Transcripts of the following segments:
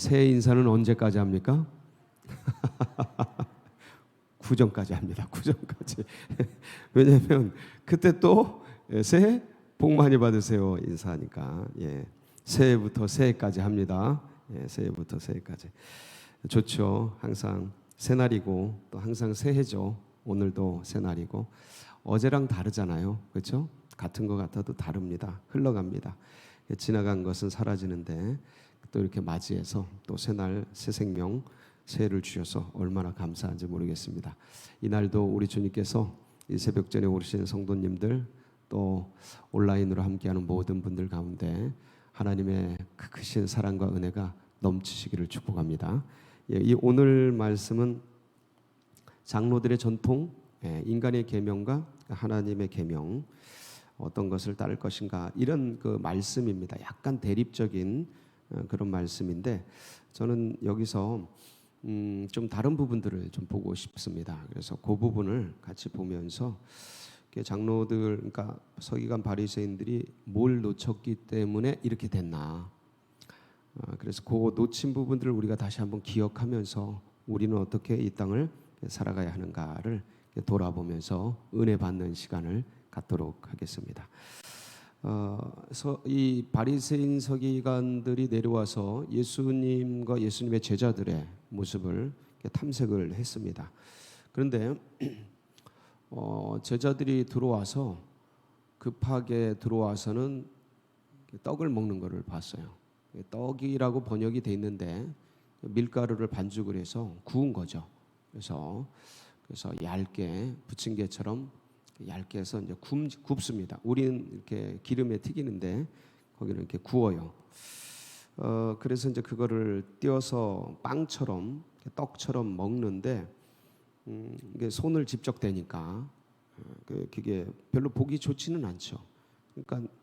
새해 인사는 언제까지 합니까? 구정까지 합니다. 구정까지. 왜냐하면 그때 또 새해 복 많이 받으세요 인사하니까. 예. 새해부터 새해까지 합니다. 예, 새해부터 새해까지. 좋죠. 항상 새날이고 또 항상 새해죠. 오늘도 새날이고 어제랑 다르잖아요. 그렇죠? 같은 것 같아도 다릅니다. 흘러갑니다. 지나간 것은 사라지는데 또 이렇게 맞이해서 또 새날 새 생명 새해를 주셔서 얼마나 감사한지 모르겠습니다. 이날도 우리 주님께서 이 새벽전에 오르신 성도님들 또 온라인으로 함께하는 모든 분들 가운데 하나님의 크신 사랑과 은혜가 넘치시기를 축복합니다. 예, 이 오늘 말씀은 장로들의 전통, 인간의 계명과 하나님의 계명, 어떤 것을 따를 것인가 이런 그 말씀입니다. 약간 대립적인 그런 말씀인데 저는 여기서 좀 다른 부분들을 좀 보고 싶습니다. 그래서 그 부분을 같이 보면서 장로들, 그러니까 서기관 바리새인들이 뭘 놓쳤기 때문에 이렇게 됐나. 그래서 그 놓친 부분들을 우리가 다시 한번 기억하면서 우리는 어떻게 이 땅을 살아가야 하는가를 돌아보면서 은혜 받는 시간을 갖도록 하겠습니다. 이 바리새인 서기관들이 내려와서 예수님과 예수님의 제자들의 모습을 탐색을 했습니다. 그런데 제자들이 들어와서 급하게 들어와서는 떡을 먹는 것을 봤어요. 떡이라고 번역이 돼 있는데 밀가루를 반죽을 해서 구운 거죠. 그래서 얇게 부침개처럼 얇게 해서 이제 굽습니다. 우리는 이렇게 기름에 튀기는데 거기는 이렇게 구워요. 그래서 이제 그거를 띄어서 빵처럼 떡처럼 먹는데 이게 손을 직접 대니까 그게 별로 보기 좋지는 않죠. 그러니까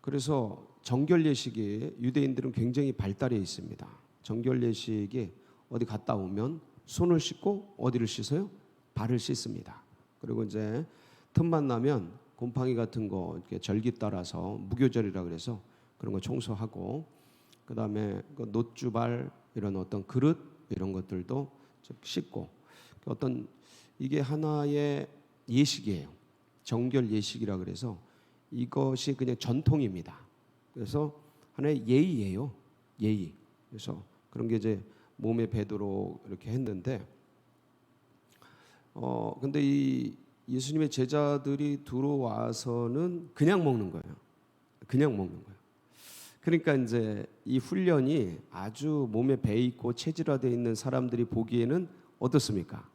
그래서 정결 예식이 유대인들은 굉장히 발달해 있습니다. 정결 예식이 어디 갔다 오면 손을 씻고 어디를 씻어요? 발을 씻습니다. 그리고 이제 틈만 나면 곰팡이 같은 거 이렇게 절기 따라서 무교절이라 그래서 그런 거 청소하고 그다음에 그 노주발 이런 어떤 그릇 이런 것들도 씻고 어떤 이게 하나의 예식이에요. 정결 예식이라 그래서 이것이 그냥 전통입니다. 그래서 하나의 예의예요. 예의. 그래서 그런 게 이제 몸에 배도록 이렇게 했는데 근데 이 예수님의 제자들이 들어와서는 그냥 먹는 거예요. 그냥 먹는 거예요. 그러니까 이제 이 훈련이 아주 몸에 배 있고 체질화되어 있는 사람들이 보기에는 어떻습니까?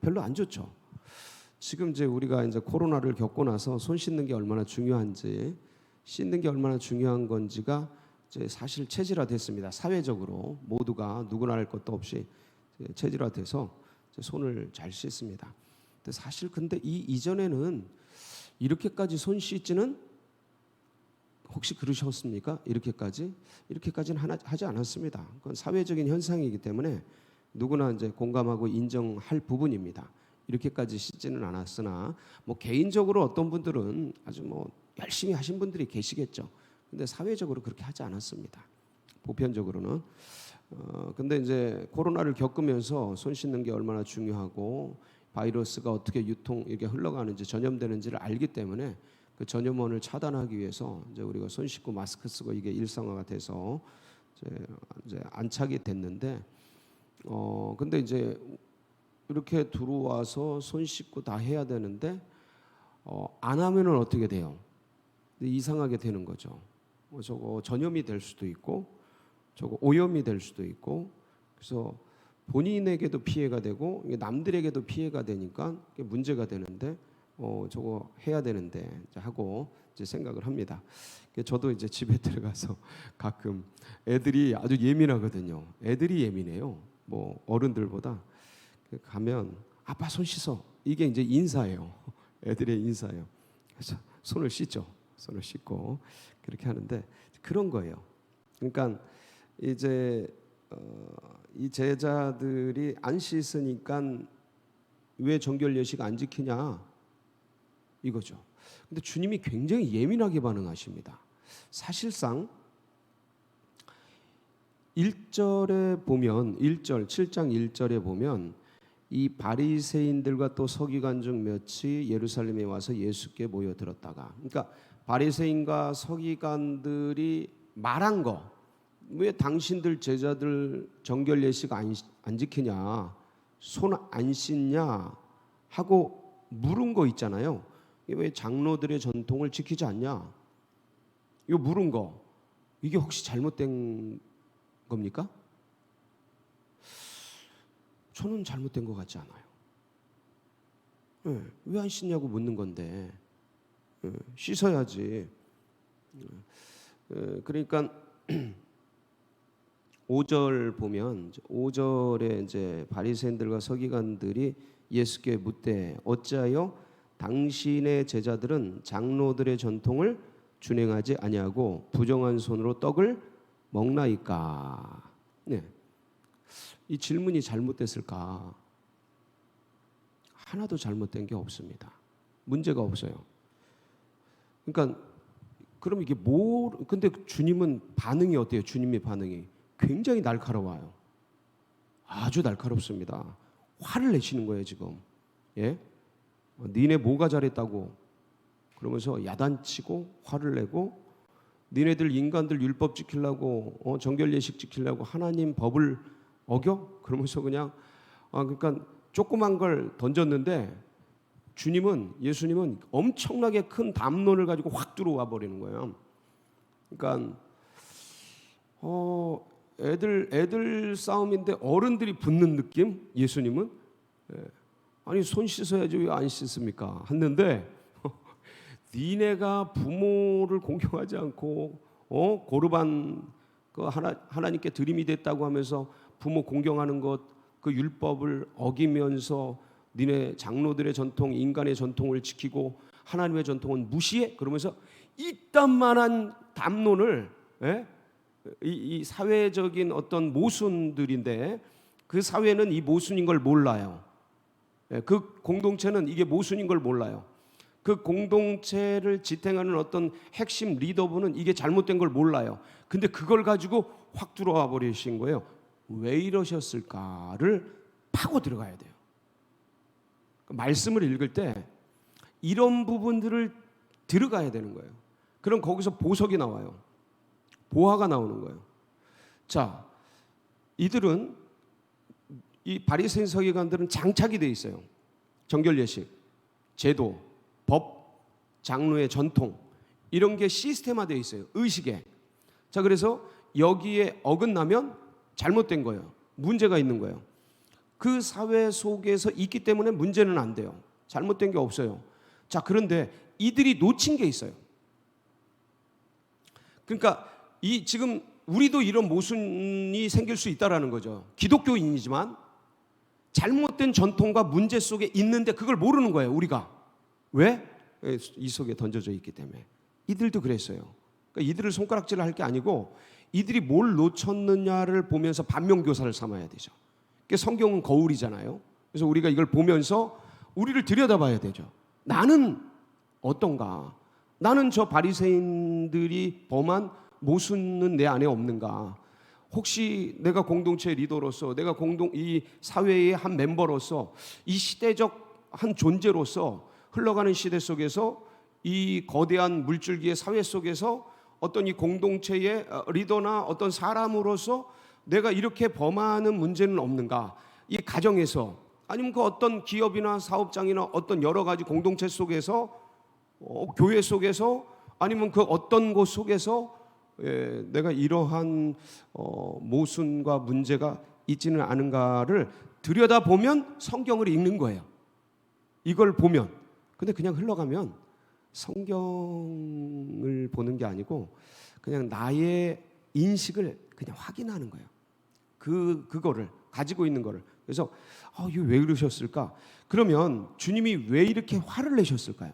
별로 안 좋죠. 지금 이제 우리가 이제 코로나를 겪고 나서 손 씻는 게 얼마나 중요한지, 씻는 게 얼마나 중요한 건지가 이제 사실 체질화됐습니다. 사회적으로 모두가 누구나 할 것도 없이 체질화돼서 손을 잘 씻습니다. 근데 사실 근데 이전에는 이렇게까지 손 씻지는 혹시 그러셨습니까? 이렇게까지는 하지 않았습니다. 그건 사회적인 현상이기 때문에 누구나 이제 공감하고 인정할 부분입니다. 이렇게까지 씻지는 않았으나 뭐 개인적으로 어떤 분들은 아주 뭐 열심히 하신 분들이 계시겠죠. 근데 사회적으로 그렇게 하지 않았습니다. 보편적으로는. 근데 이제 코로나를 겪으면서 손 씻는 게 얼마나 중요하고 바이러스가 어떻게 이렇게 흘러가는지 전염되는지를 알기 때문에 그 전염원을 차단하기 위해서 이제 우리가 손 씻고 마스크 쓰고 이게 일상화가 돼서 이제 안착이 됐는데 근데 이제 이렇게 들어와서 손 씻고 다 해야 되는데 안 하면은 어떻게 돼요? 이상하게 되는 거죠. 저거 전염이 될 수도 있고 저거 오염이 될 수도 있고 그래서 본인에게도 피해가 되고 남들에게도 피해가 되니까 문제가 되는데 저거 해야 되는데 하고 이제 생각을 합니다. 저도 이제 집에 들어가서 가끔 애들이 아주 예민하거든요. 애들이 예민해요. 뭐 어른들보다 가면 아빠 손 씻어 이게 이제 인사예요. 애들의 인사예요. 그래서 손을 씻죠. 손을 씻고 그렇게 하는데 그런 거예요. 그러니까 이제 이 제자들이 안 씻으니까 왜 정결 예식 안 지키냐 이거죠. 근데 주님이 굉장히 예민하게 반응하십니다. 사실상 1절에 보면 1절 7장 1절에 보면 이 바리새인들과 또 서기관 중 몇이 예루살렘에 와서 예수께 모여들었다가, 그러니까 바리새인과 서기관들이 말한 거, 왜 당신들 제자들 정결 예식 안 지키냐, 손 안 씻냐 하고 물은 거 있잖아요. 왜 장로들의 전통을 지키지 않냐, 이거 물은 거, 이게 혹시 잘못된 겁니까? 저는 잘못된 것 같지 않아요. 왜 안 씻냐고 묻는 건데 씻어야지. 그러니까 5절 보면 5절에 이제 바리새인들과 서기관들이 예수께 묻되 어찌하여 당신의 제자들은 장로들의 전통을 준행하지 아니하고 부정한 손으로 떡을 먹나이까? 네. 이 질문이 잘못됐을까? 하나도 잘못된 게 없습니다. 문제가 없어요. 그러니까 그럼 이게 근데 주님은 반응이 어때요? 주님의 반응이 굉장히 날카로워요. 아주 날카롭습니다. 화를 내시는 거예요, 지금. 예? 니네 뭐가 잘했다고 그러면서 야단치고 화를 내고, 니네들 인간들 율법 지키려고 정결 예식 지키려고 하나님 법을 어겨? 그러면서 그냥 그러니까 조그만 걸 던졌는데 예수님은 엄청나게 큰 담론을 가지고 확 들어와 버리는 거예요. 그러니까 애들 싸움인데 어른들이 붙는 느낌? 예수님은 아니 손 씻어야지 왜 안 씻습니까? 했는데 니네가 부모를 공경하지 않고 고르반 그 하나님께 드림이 됐다고 하면서 부모 공경하는 것, 그 율법을 어기면서 니네 장로들의 전통, 인간의 전통을 지키고 하나님의 전통은 무시해? 그러면서 이딴만한 담론을 이 사회적인 어떤 모순들인데, 그 사회는 이 모순인 걸 몰라요. 그 공동체는 이게 모순인 걸 몰라요. 그 공동체를 지탱하는 어떤 핵심 리더분은 이게 잘못된 걸 몰라요. 근데 그걸 가지고 확 들어와 버리신 거예요. 왜 이러셨을까를 파고 들어가야 돼요. 말씀을 읽을 때 이런 부분들을 들어가야 되는 거예요. 그럼 거기서 보석이 나와요. 보화가 나오는 거예요. 자, 이들은, 이 바리새인 서기관들은 장착이 돼 있어요. 정결 예식, 제도, 법, 장로의 전통, 이런 게 시스템화되어 있어요. 의식에. 자, 그래서 여기에 어긋나면 잘못된 거예요. 문제가 있는 거예요. 그 사회 속에서 있기 때문에 문제는 안 돼요. 잘못된 게 없어요. 자, 그런데 이들이 놓친 게 있어요. 그러니까 지금 우리도 이런 모순이 생길 수 있다라는 거죠. 기독교인이지만 잘못된 전통과 문제 속에 있는데 그걸 모르는 거예요, 우리가. 왜? 이 속에 던져져 있기 때문에. 이들도 그랬어요. 그러니까 이들을 손가락질을 할 게 아니고 이들이 뭘 놓쳤느냐를 보면서 반면교사를 삼아야 되죠. 그러니까 성경은 거울이잖아요. 그래서 우리가 이걸 보면서 우리를 들여다봐야 되죠. 나는 어떤가? 나는 저 바리새인들이 범한 모순은 내 안에 없는가? 혹시 내가 공동체 리더로서, 내가 이 사회의 한 멤버로서, 이 시대적 한 존재로서 흘러가는 시대 속에서 이 거대한 물줄기의 사회 속에서 어떤 이 공동체의 리더나 어떤 사람으로서 내가 이렇게 범하는 문제는 없는가? 이 가정에서, 아니면 그 어떤 기업이나 사업장이나 어떤 여러 가지 공동체 속에서, 교회 속에서, 아니면 그 어떤 곳 속에서 내가 이러한 모순과 문제가 있지는 않은가를 들여다보면 성경을 읽는 거예요. 이걸 보면. 근데 그냥 흘러가면 성경을 보는 게 아니고 그냥 나의 인식을 그냥 확인하는 거예요. 그거를 가지고 있는 거를. 그래서 이거 왜 그러셨을까? 그러면 주님이 왜 이렇게 화를 내셨을까요?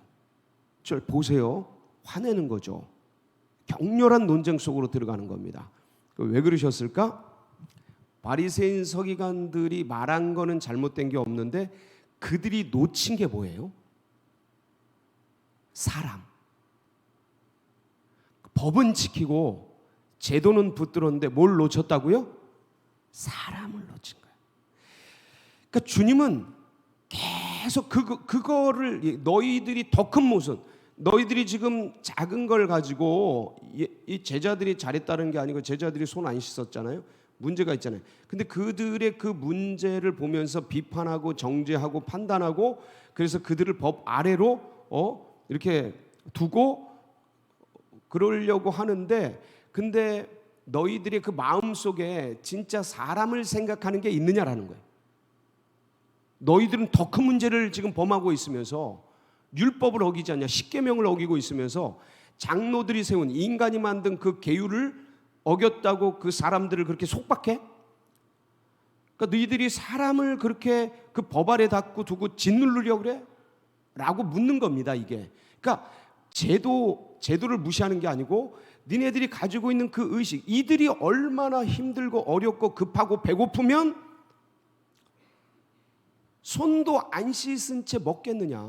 저 보세요. 화내는 거죠. 격렬한 논쟁 속으로 들어가는 겁니다. 왜 그러셨을까? 바리새인 서기관들이 말한 거는 잘못된 게 없는데 그들이 놓친 게 뭐예요? 사람. 법은 지키고 제도는 붙들었는데 뭘 놓쳤다고요? 사람을 놓친 거예요. 그러니까 주님은 계속 그거를 너희들이 더 큰 모순, 너희들이 지금 작은 걸 가지고 이 제자들이 잘했다는 게 아니고 제자들이 손 안 씻었잖아요. 문제가 있잖아요. 근데 그들의 그 문제를 보면서 비판하고 정죄하고 판단하고 그래서 그들을 법 아래로 이렇게 두고 그러려고 하는데, 근데 너희들의 그 마음속에 진짜 사람을 생각하는 게 있느냐라는 거예요. 너희들은 더 큰 문제를 지금 범하고 있으면서 율법을 어기지 않냐, 십계명을 어기고 있으면서 장로들이 세운 인간이 만든 그 계율을 어겼다고 그 사람들을 그렇게 속박해? 그러니까 너희들이 사람을 그렇게 그 법 아래 닫고 두고 짓누르려고 그래? 라고 묻는 겁니다, 이게. 그러니까 제도를 무시하는 게 아니고 니네들이 가지고 있는 그 의식, 이들이 얼마나 힘들고 어렵고 급하고 배고프면 손도 안 씻은 채 먹겠느냐.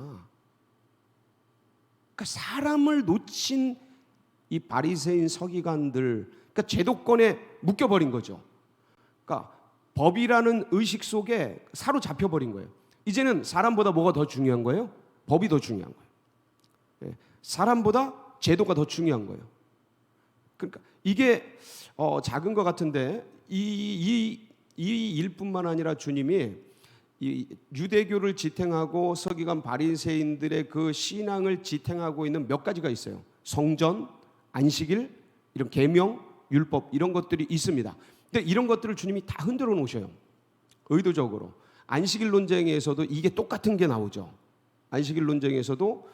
그러니까 사람을 놓친 이 바리새인 서기관들, 그러니까 제도권에 묶여버린 거죠. 그러니까 법이라는 의식 속에 사로잡혀 버린 거예요. 이제는 사람보다 뭐가 더 중요한 거예요? 법이 더 중요한 거예요. 사람보다 제도가 더 중요한 거예요. 그러니까 이게 작은 것 같은데 이 일뿐만 아니라 주님이 이 유대교를 지탱하고 서기관 바리새인들의 그 신앙을 지탱하고 있는 몇 가지가 있어요. 성전, 안식일, 이런 계명, 율법 이런 것들이 있습니다. 근데 이런 것들을 주님이 다 흔들어 놓으셔요. 의도적으로. 안식일 논쟁에서도 이게 똑같은 게 나오죠. 안식일 논쟁에서도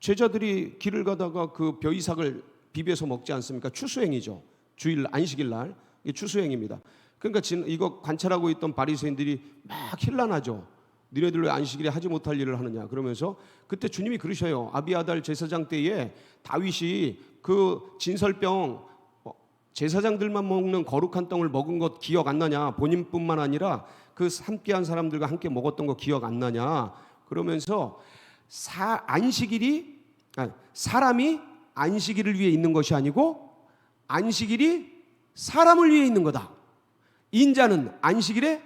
제자들이 길을 가다가 그 벼이삭을 비벼서 먹지 않습니까? 추수행이죠. 주일 안식일 날 이게 추수행입니다. 그러니까 이거 관찰하고 있던 바리새인들이 막 hir난하죠. 너희들 왜 안식일에 하지 못할 일을 하느냐 그러면서 그때 주님이 그러셔요. 아비아달 제사장 때에 다윗이 그 진설병 제사장들만 먹는 거룩한 떡을 먹은 것 기억 안 나냐? 본인뿐만 아니라 그 함께한 사람들과 함께 먹었던 거 기억 안 나냐? 그러면서 사람이 안식일을 위해 있는 것이 아니고 안식일이 사람을 위해 있는 거다. 인자는 안식일의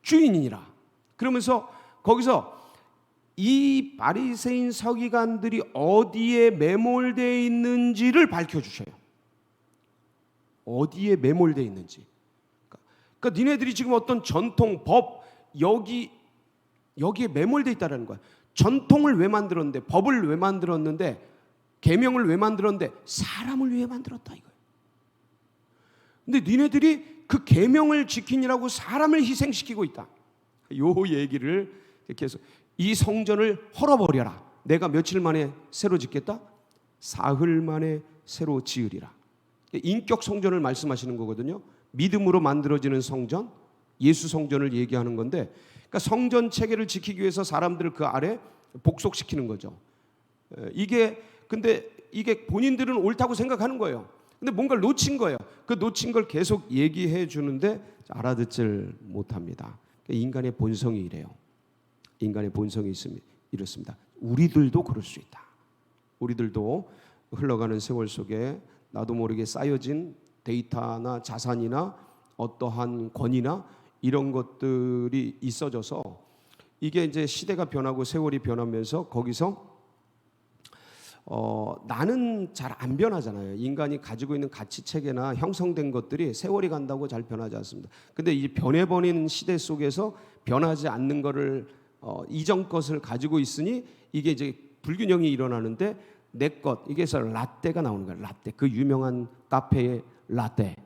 주인이니라. 그러면서 거기서 이 바리새인 서기관들이 어디에 매몰되어 있는지를 밝혀주셔요. 어디에 매몰되어 있는지. 그러니까 니네들이 지금 어떤 전통, 법 여기에 매몰되어 있다는 거야. 전통을 왜 만들었는데, 법을 왜 만들었는데, 계명을 왜 만들었는데 사람을 위해 만들었다 이거예요. 근데 니네들이 그 계명을 지키느라고 사람을 희생시키고 있다. 요 얘기를 계속 이 성전을 헐어버려라. 내가 며칠 만에 새로 짓겠다? 사흘 만에 새로 지으리라. 인격 성전을 말씀하시는 거거든요. 믿음으로 만들어지는 성전, 예수 성전을 얘기하는 건데, 그러니까 성전 체계를 지키기 위해서 사람들을 그 아래 복속시키는 거죠. 근데 이게 본인들은 옳다고 생각하는 거예요. 근데 뭔가를 놓친 거예요. 그 놓친 걸 계속 얘기해 주는데 알아듣질 못합니다. 인간의 본성이 이래요. 인간의 본성이 이렇습니다. 우리들도 그럴 수 있다. 우리들도 흘러가는 세월 속에 나도 모르게 쌓여진 데이터나 자산이나 어떠한 권위나 이런 것들이 있어져서 이게 이제 시대가 변하고 세월이 변하면서 거기서 나는 잘 안 변하잖아요. 인간이 가지고 있는 가치 체계나 형성된 것들이 세월이 간다고 잘 변하지 않습니다. 근데 이 변해버린 시대 속에서 변하지 않는 거를 이전 것을 가지고 있으니 이게 이제 불균형이 일어나는데 내 것, 이게서 라떼가 나오는 거예요. 라떼, 그 유명한 카페의 라떼,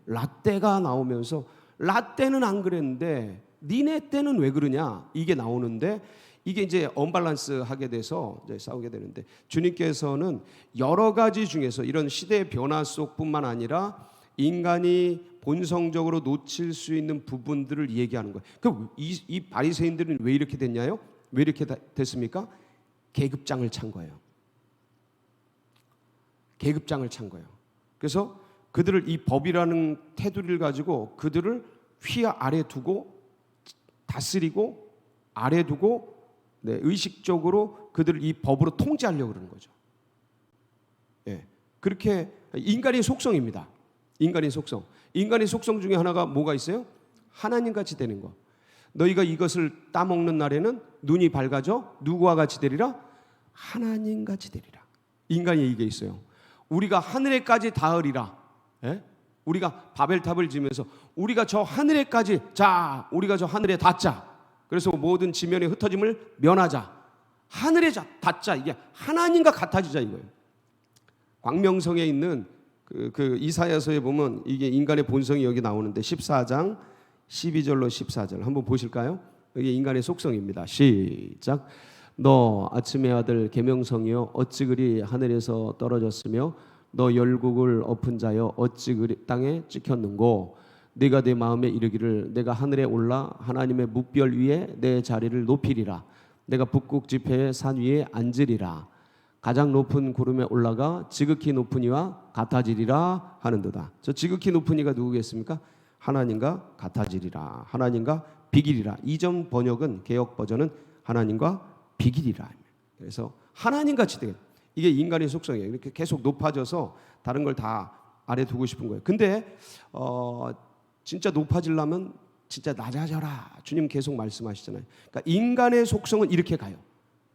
라떼가 나오면서 라떼는 안 그랬는데 니네 때는 왜 그러냐 이게 나오는데 이게 이제 언밸런스 하게 돼서 이제 싸우게 되는데 주님께서는 여러 가지 중에서 이런 시대의 변화 속뿐만 아니라 인간이 본성적으로 놓칠 수 있는 부분들을 얘기하는 거예요. 이 바리새인들은 왜 이렇게 됐냐요? 왜 이렇게 됐습니까? 계급장을 찬 거예요. 계급장을 찬 거예요. 그래서 그들을 이 법이라는 테두리를 가지고 그들을 휘 아래 두고 다스리고 아래 두고 의식적으로 그들을 이 법으로 통제하려고 그러는 거죠. 그렇게 인간의 속성입니다. 인간의 속성. 인간의 속성 중에 하나가 뭐가 있어요? 하나님같이 되는 거. 너희가 이것을 따먹는 날에는 눈이 밝아져 누구와 같이 되리라? 하나님같이 되리라. 인간이 이게 있어요. 우리가 하늘에까지 닿으리라. 예? 우리가 바벨탑을 지으면서 우리가 저 하늘에까지, 자 우리가 저 하늘에 닿자. 그래서 모든 지면의 흩어짐을 면하자. 하늘에 닿자. 이게 하나님과 같아지자 이거예요. 광명성에 있는 그 이사야서에 보면 이게 인간의 본성이 여기 나오는데 14장 12절로 14절 한번 보실까요? 이게 인간의 속성입니다. 시작. 너 아침의 아들 계명성이여 어찌 그리 하늘에서 떨어졌으며 너 열국을 엎은 자여 어찌 그리 땅에 찍혔는고 네가 내 마음에 이르기를 내가 하늘에 올라 하나님의 묵별 위에 내 자리를 높이리라. 내가 북극 지폐의 산 위에 앉으리라. 가장 높은 구름에 올라가 지극히 높은 이와 같아지리라 하는도다. 저 지극히 높은 이가 누구겠습니까? 하나님과 같아지리라. 하나님과 비기리라. 이전 번역은 개역 버전은 하나님과 비기리라. 그래서 하나님같이 되겠다. 이게 인간의 속성이에요. 이렇게 계속 높아져서 다른 걸 다 아래 두고 싶은 거예요. 근데 진짜 높아지려면 진짜 낮아져라. 주님 계속 말씀하시잖아요. 그러니까 인간의 속성은 이렇게 가요.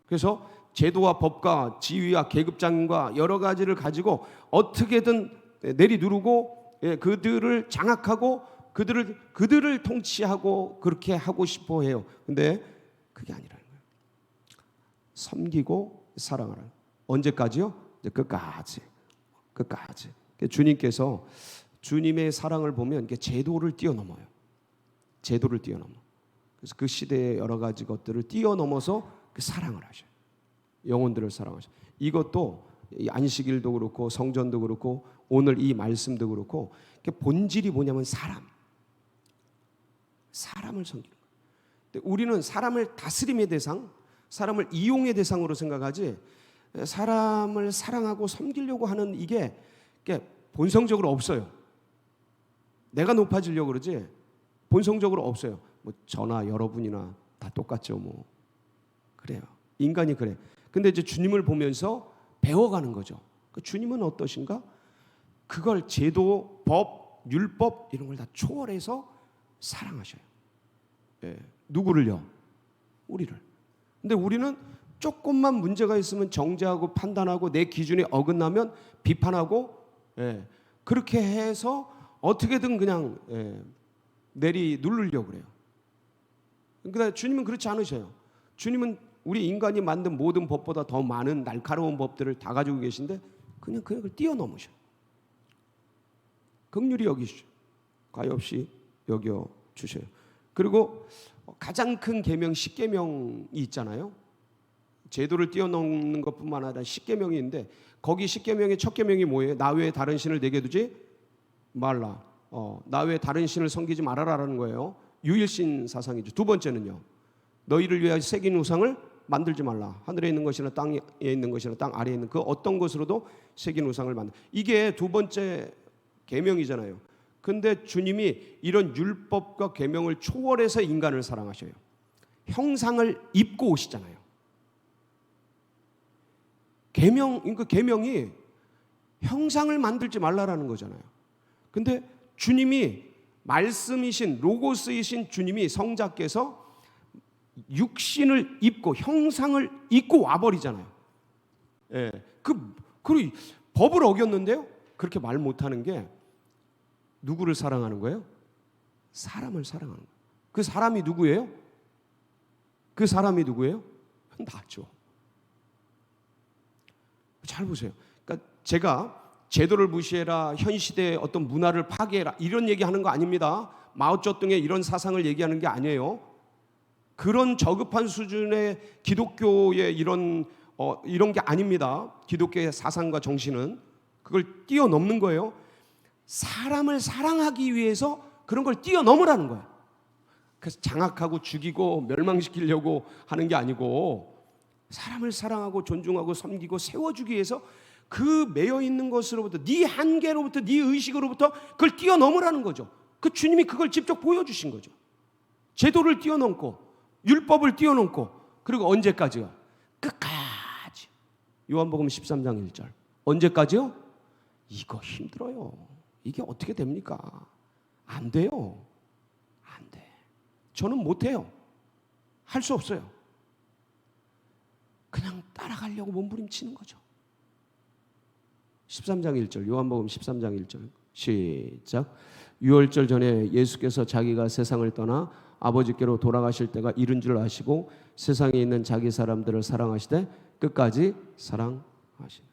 그래서 제도와 법과 지위와 계급장과 여러 가지를 가지고 어떻게든 내리누르고 그들을 장악하고 그들을 통치하고 그렇게 하고 싶어 해요. 근데 그게 아니라는 거예요. 섬기고 사랑하라. 언제까지요? 이제 끝까지. 주님께서 주님의 사랑을 보면 이게 제도를 뛰어넘어요. 제도를 뛰어넘어. 그래서 그 시대의 여러 가지 것들을 뛰어넘어서 그 사랑을 하셔요. 영혼들을 사랑하셔요. 이것도 안식일도 그렇고 성전도 그렇고 오늘 이 말씀도 그렇고 본질이 뭐냐면 사람을 섬기는 거예요. 근데 우리는 사람을 다스림의 대상, 사람을 이용의 대상으로 생각하지 사람을 사랑하고 섬기려고 하는 이게 본성적으로 없어요. 내가 높아지려고 그러지 본성적으로 없어요. 뭐 저나 여러분이나 다 똑같죠. 뭐 그래요. 인간이 그래. 근데 이제 주님을 보면서 배워가는 거죠. 주님은 어떠신가? 그걸 제도, 법, 율법 이런 걸 다 초월해서 사랑하셔요. 예. 누구를요? 우리를. 근데 우리는 조금만 문제가 있으면 정죄하고 판단하고 내 기준에 어긋나면 비판하고 그렇게 해서 어떻게든 그냥 누르려고 그래요. 그러니까 주님은 그렇지 않으셔요. 주님은 우리 인간이 만든 모든 법보다 더 많은 날카로운 법들을 다 가지고 계신데 그냥 그걸 뛰어넘으셔. 긍휼히 여기시죠. 과히 없이 여겨 주셔요. 그리고 가장 큰 계명 10계명이 있잖아요. 제도를 뛰어넘는 것뿐만 아니라 10계명이 있는데 거기 10계명의 첫 계명이 뭐예요? 나 외에 다른 신을 내게 두지 말라. 나 외에 다른 신을 섬기지 말아라라는 거예요. 유일신 사상이죠. 두 번째는요. 너희를 위하여 새긴 우상을 만들지 말라. 하늘에 있는 것이나 땅에 있는 것이나 땅 아래에 있는 그 어떤 것으로도 새긴 우상을 만들. 이게 두 번째 계명이잖아요. 근데 주님이 이런 율법과 계명을 초월해서 인간을 사랑하셔요. 형상을 입고 오시잖아요. 계명이 형상을 만들지 말라라는 거잖아요. 근데 주님이 말씀이신 로고스이신 주님이 성자께서 육신을 입고 형상을 입고 와버리잖아요. 예, 그 법을 어겼는데요. 그렇게 말 못하는 게 누구를 사랑하는 거예요? 사람을 사랑하는 거예요. 그 사람이 누구예요? 나죠. 잘 보세요. 그러니까 제가 제도를 무시해라, 현 시대의 어떤 문화를 파괴해라 이런 얘기하는 거 아닙니다. 마오쩌둥의 이런 사상을 얘기하는 게 아니에요. 그런 저급한 수준의 기독교의 이런 게 아닙니다. 기독교의 사상과 정신은 그걸 뛰어넘는 거예요. 사람을 사랑하기 위해서 그런 걸 뛰어넘으라는 거예요. 그래서 장악하고 죽이고 멸망시키려고 하는 게 아니고 사람을 사랑하고 존중하고 섬기고 세워주기 위해서 그 매여 있는 것으로부터 네 한계로부터 네 의식으로부터 그걸 뛰어넘으라는 거죠. 그 주님이 그걸 직접 보여주신 거죠. 제도를 뛰어넘고 율법을 뛰어넘고 그리고 언제까지요? 끝까지. 요한복음 13장 1절. 언제까지요? 이거 힘들어요. 이게 어떻게 됩니까? 안 돼요. 안 돼. 저는 못해요. 할 수 없어요. 그냥 따라가려고 몸부림치는 거죠. 13장 1절, 요한복음 13장 1절 시작. 유월절 전에 예수께서 자기가 세상을 떠나 아버지께로 돌아가실 때가 이른 줄 아시고 세상에 있는 자기 사람들을 사랑하시되 끝까지 사랑하시네.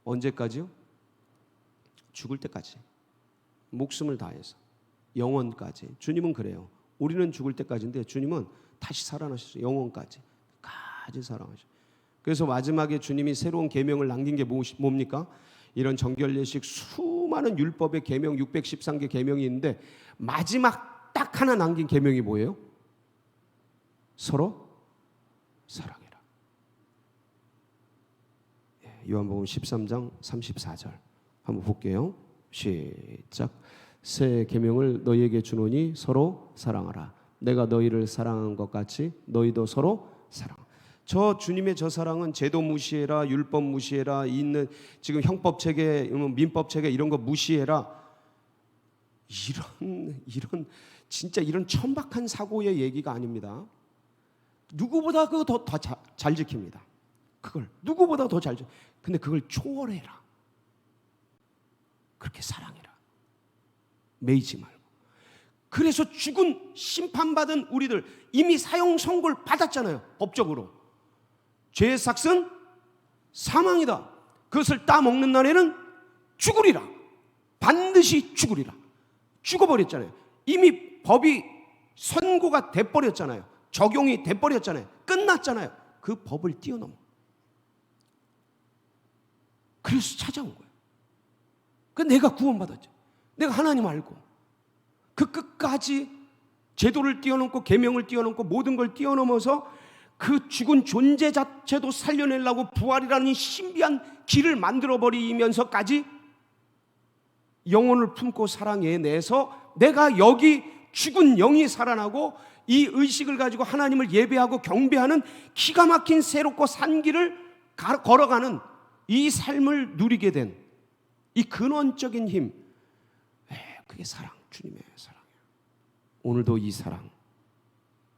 언제까지요? 죽을 때까지. 목숨을 다해서 영원까지. 주님은 그래요. 우리는 죽을 때까지인데 주님은 다시 살아나셨어요. 영원까지. 끝까지 사랑하셔요. 그래서 마지막에 주님이 새로운 계명을 남긴 게 뭡니까? 이런 정결례식 수많은 율법의 계명 613개 계명이 있는데 마지막 딱 하나 남긴 계명이 뭐예요? 서로 사랑해라. 요한복음 13장 34절 한번 볼게요. 시작. 새 계명을 너희에게 주노니 서로 사랑하라. 내가 너희를 사랑한 것 같이 너희도 서로 사랑하라. 저 주님의 저 사랑은 제도 무시해라, 율법 무시해라, 있는 지금 형법 체계, 민법 체계 이런 거 무시해라. 이런 진짜 이런 천박한 사고의 얘기가 아닙니다. 누구보다 그거 더 잘 지킵니다. 그걸 누구보다 더 잘 지켜. 근데 그걸 초월해라. 그렇게 사랑해라. 매이지 말고. 그래서 죽은 심판받은 우리들 이미 사형 선고를 받았잖아요. 법적으로. 죄의 삭은 사망이다. 그것을 따먹는 날에는 죽으리라. 반드시 죽으리라. 죽어버렸잖아요. 이미 법이 선고가 돼버렸잖아요. 적용이 돼버렸잖아요. 끝났잖아요. 그 법을 뛰어넘어. 그래서 찾아온 거예요. 그 내가 구원받았죠. 내가 하나님 알고 그 끝까지 제도를 뛰어넘고 계명을 뛰어넘고 모든 걸 뛰어넘어서 그 죽은 존재 자체도 살려내려고 부활이라는 신비한 길을 만들어버리면서까지 영혼을 품고 사랑해내서 내가 여기 죽은 영이 살아나고 이 의식을 가지고 하나님을 예배하고 경배하는 기가 막힌 새롭고 산 길을 걸어가는 이 삶을 누리게 된 이 근원적인 힘, 그게 사랑, 주님의 사랑이에요. 오늘도 이 사랑,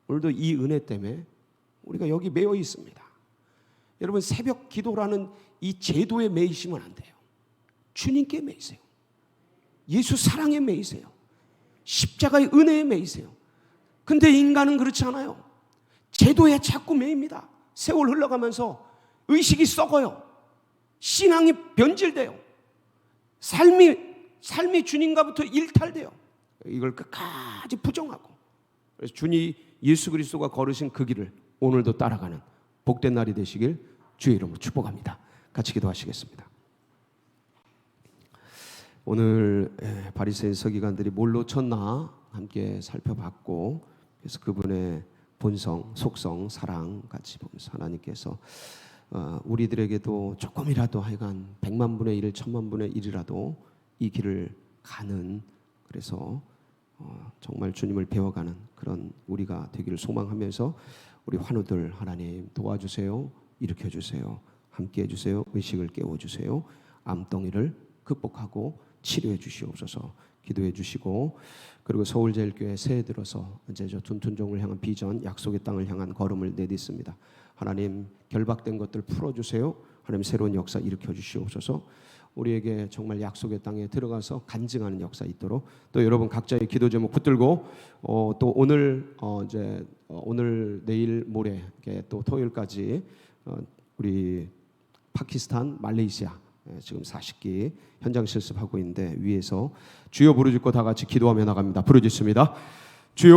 오늘도 이 은혜 때문에 우리가 여기 매여 있습니다. 여러분 새벽 기도라는 이 제도에 매이시면 안 돼요. 주님께 매이세요. 예수 사랑에 매이세요. 십자가의 은혜에 매이세요. 근데 인간은 그렇지 않아요. 제도에 자꾸 매입니다. 세월 흘러가면서 의식이 썩어요. 신앙이 변질돼요. 삶이 주님과부터 일탈돼요. 이걸 끝까지 부정하고. 그래서 주님 예수 그리스도가 걸으신 그 길을 오늘도 따라가는 복된 날이 되시길 주의 이름으로 축복합니다. 같이 기도하시겠습니다. 오늘 바리새인 서기관들이 뭘 놓쳤나 함께 살펴봤고, 그래서 그분의 본성, 속성, 사랑 같이 보면서 하나님께서 우리들에게도 조금이라도 하여간 100만 분의 1, 1000만 분의 1이라도 이 길을 가는, 그래서 정말 주님을 배워가는 그런 우리가 되기를 소망하면서 우리 환우들 하나님 도와주세요. 일으켜주세요. 함께해 주세요. 의식을 깨워주세요. 암덩이를 극복하고 치료해 주시옵소서. 기도해 주시고, 그리고 서울제일교회 새해 들어서 이제 저 둔둔종을 향한 비전, 약속의 땅을 향한 걸음을 내딛습니다. 하나님 결박된 것들 풀어주세요. 하나님 새로운 역사 일으켜 주시옵소서. 우리에게 정말 약속의 땅에 들어가서 간증하는 역사 있도록, 또 여러분 각자의 기도 제목 붙들고 또 오늘 오늘 내일 모레 또 토요일까지 우리 파키스탄, 말레이시아 지금 40기 현장 실습하고 있는데 위에서 주여 부르짖고 다 같이 기도하며 나갑니다. 부르짖습니다. 주여